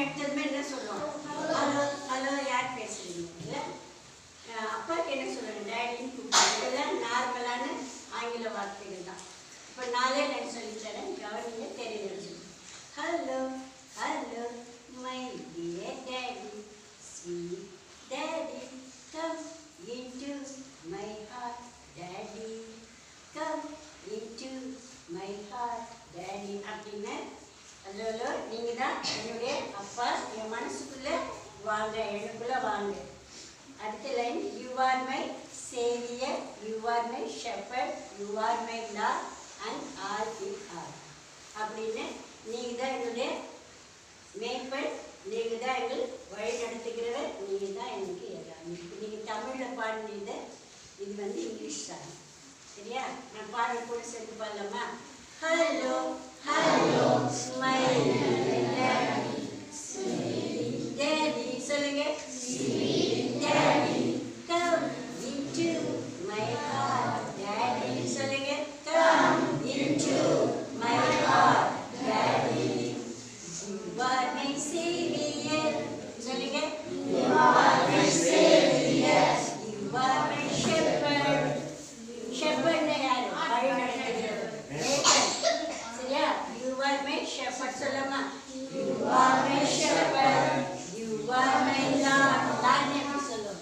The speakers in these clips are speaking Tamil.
எடுத்ததுமே என்ன சொல்லுவோம்? ஹலோ ஹலோ யார் பேசுறீங்க? அப்பாவுக்கு என்ன சொல்லுவாங்க? டேடின்னு கூப்பிடுவாங்க. இதெல்லாம் நார்மலான ஆங்கில வார்த்தைகள் தான். இப்போ நாளே நான் சொல்லித்தரேன், கவனிங்க, தெரியல. Hello hello my dear daddy, sweet daddy, come into my heart daddy, come into my heart daddy அப்படின்னு. ஹலோ ஹலோ, நீங்கள் தான் என்னுடைய அப்பா, என் மனசுக்குள்ளே வாங்க, எனக்குள்ளே வாங்க. அடுத்த line, you are my saviour, you are my shepherd, you are my Lord and all in all அப்படின்னு. நீங்கள் தான் என்னுடைய மேய்ப்பன், நீங்கள் தான் எங்கள் வழி நடத்துகிறவர், நீங்கள் தான் எனக்கு எல்லாமே. இப்போ நீங்கள் தமிழில் பாடினது, இது வந்து இங்கிலீஷ் தான், சரியா? நான் பாடல் கூட சேர்த்து பாடலாமா? Hello hello my daddy, sweet daddy, சொல்லுங்க. Sweet daddy, come into my heart daddy, சொல்லுங்க. Come into my heart daddy, you are my saviour, சொல்லுங்க. You are my saviour, you are my shepherd. ஷெப்பர்ட்னா யாரு? வழி நடத்துகிறவர், சரியா? யூ ஆர் மை ஷெப்பர்ட் சொல்லமா? You are my shepherd, you are my Lord. Lord எப்படி சொல்லுவோம்?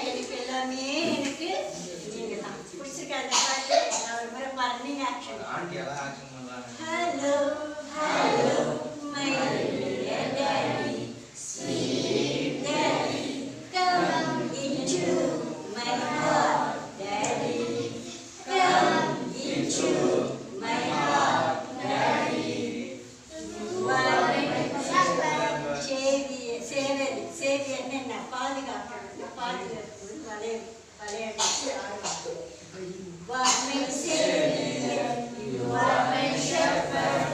எனக்கு எல்லாமே எனக்கு நீங்க தான். பிடிச்சிருக்க அந்த பாட்டு நான் ஒரு முறை பாருங்க. Action. Hello hello my dear daddy, sweet daddy, come into my heart daddy, come into my heart daddy, you are my saviour. சேவியர்னு என்ன? பாதுகாப்பு, பாதுகாப்பு, விளையாட்டு ஆடுவாங்க. You are my savior, you are my shepherd,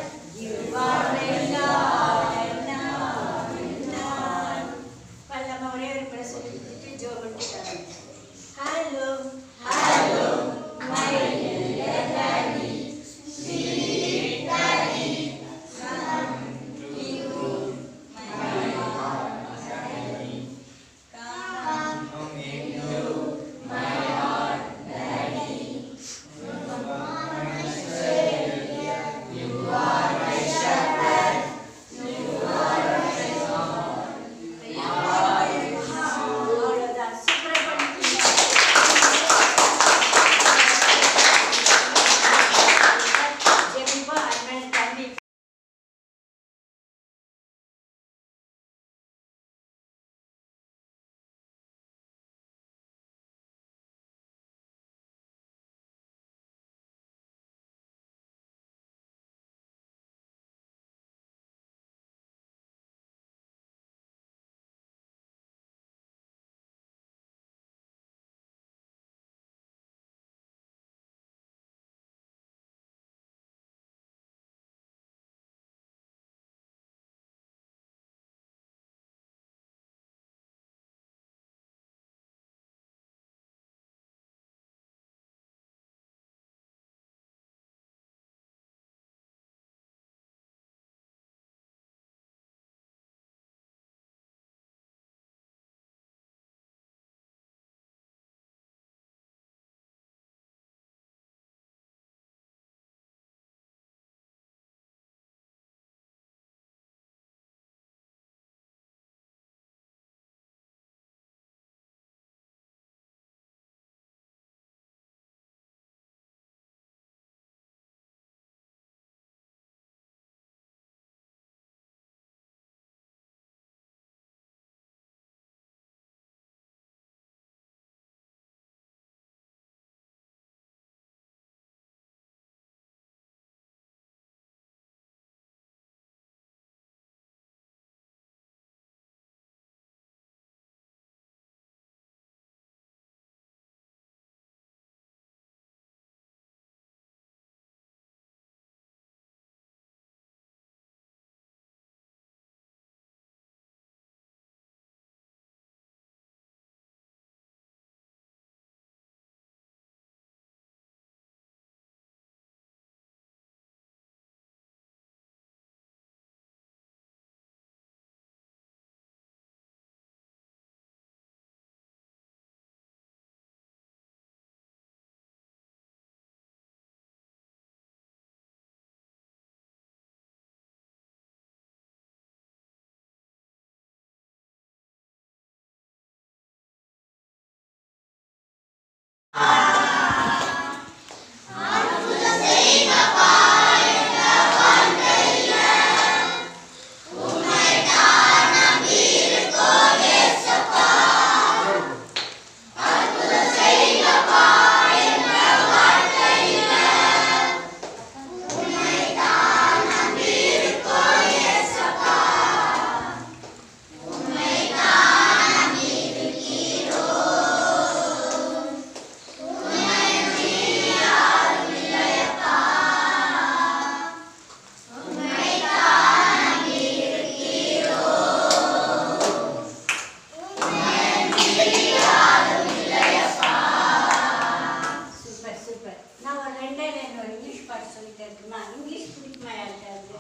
line ஒரு இங்கிலீஷ் பாட்டு சொல்லிட்டு இருக்குமா? இங்கிலீஷ் பிடிக்குமா யாருக்காவது?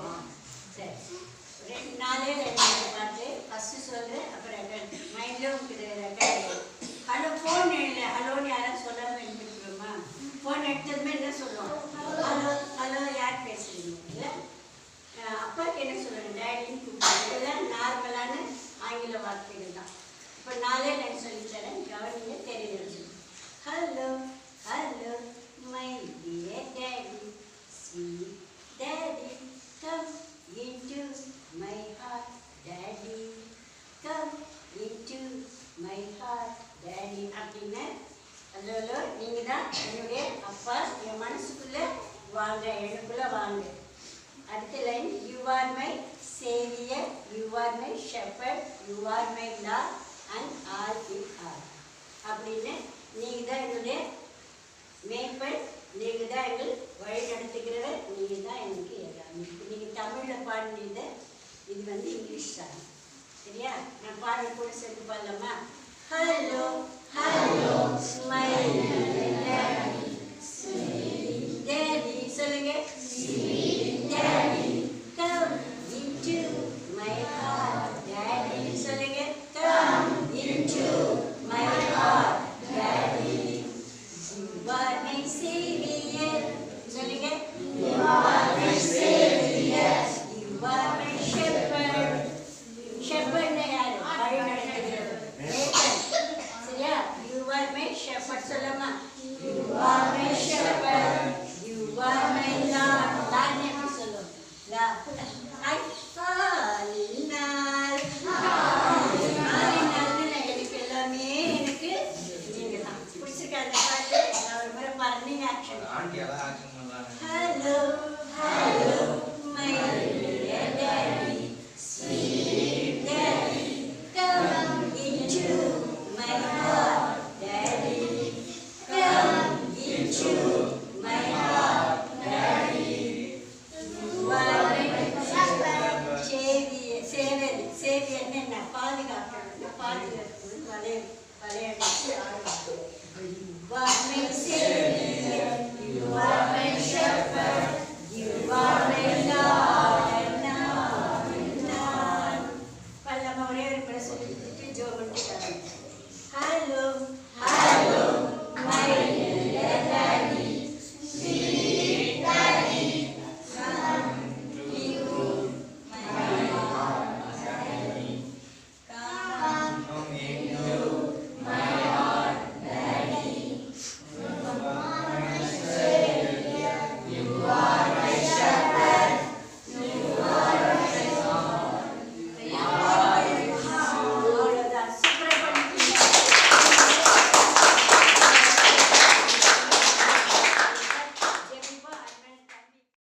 சரி, 4 லைன் பாட்டு ஃபஸ்ட்டு சொல்கிறேன், அப்புறம் மைண்டில் உங்களுக்கு ரெக்கார்ட். ஹலோ ஃபோன் இல்லை, ஹலோன்னு யாராவது சொல்லாமல் எழுதிட்டுருமா? ஃபோன் எடுத்ததுமே என்ன சொல்லுவோம்? ஹலோ ஹலோ யார் பேசுகிறீங்க? இல்லை அப்பாவுக்கு என்ன சொல்லுவேன்? டேடின்னு கூப்பிடுவோம். இதெல்லாம் நார்மலான ஆங்கில வார்த்தைகள் தான். இப்போ 4 லைன் சொல்லித்தரேன், கவனிங்க, தெரியுது. Hello hello my dear daddy, sweet daddy, come into my heart daddy, come into my heart daddy. அப்படின்னா ஹலோ நீங்கள் தான் என்னுடைய அப்பா, என் மனசுக்குள்ளே வாங்க, எனக்குள்ளே வாங்க. அடுத்த line, you are my saviour, you are my shepherd, you are my Lord and all in all. அப்படின்னு நீங்கள் தான் என்னுடைய மேய்ப்பன், நீங்கள் தான் எங்கள் வழி நடத்துகிறவர், நீங்கள் தான் எனக்கு எல்லாமே. நீங்கள் தமிழில் பாடினது, இது வந்து இங்கிலீஷ் சாங். சரியா? நான் பாடி கூட சேர்ந்து பாடலாமா? ஹலோ ஹலோ மை டேடி, சொல்லுங்க. Daddy come into my heart daddy, சொல்லுங்க. Come into my heart daddy. You are my savior, சொல்லுங்க. You are my savior. You are my shepherd. Shepherd னா யாரு? வழி நடத்துகிறவர், மேய்ப்பன். சரியா? You are my shepherd சொல்லமா? You are my shepherd. You are my Lord. Lord எப்படி சொல்லும்? I fall in love. எனக்கு எல்லாமே எனக்கு நீங்க தான். பிடிச்சிருக்க அந்த பாட்டு? ஒரு முறை பாருங்க, ஆக்ஷன். ஆண்டி அதான் ஆக்ஷன் பண்றாங்க. Hello, hello, my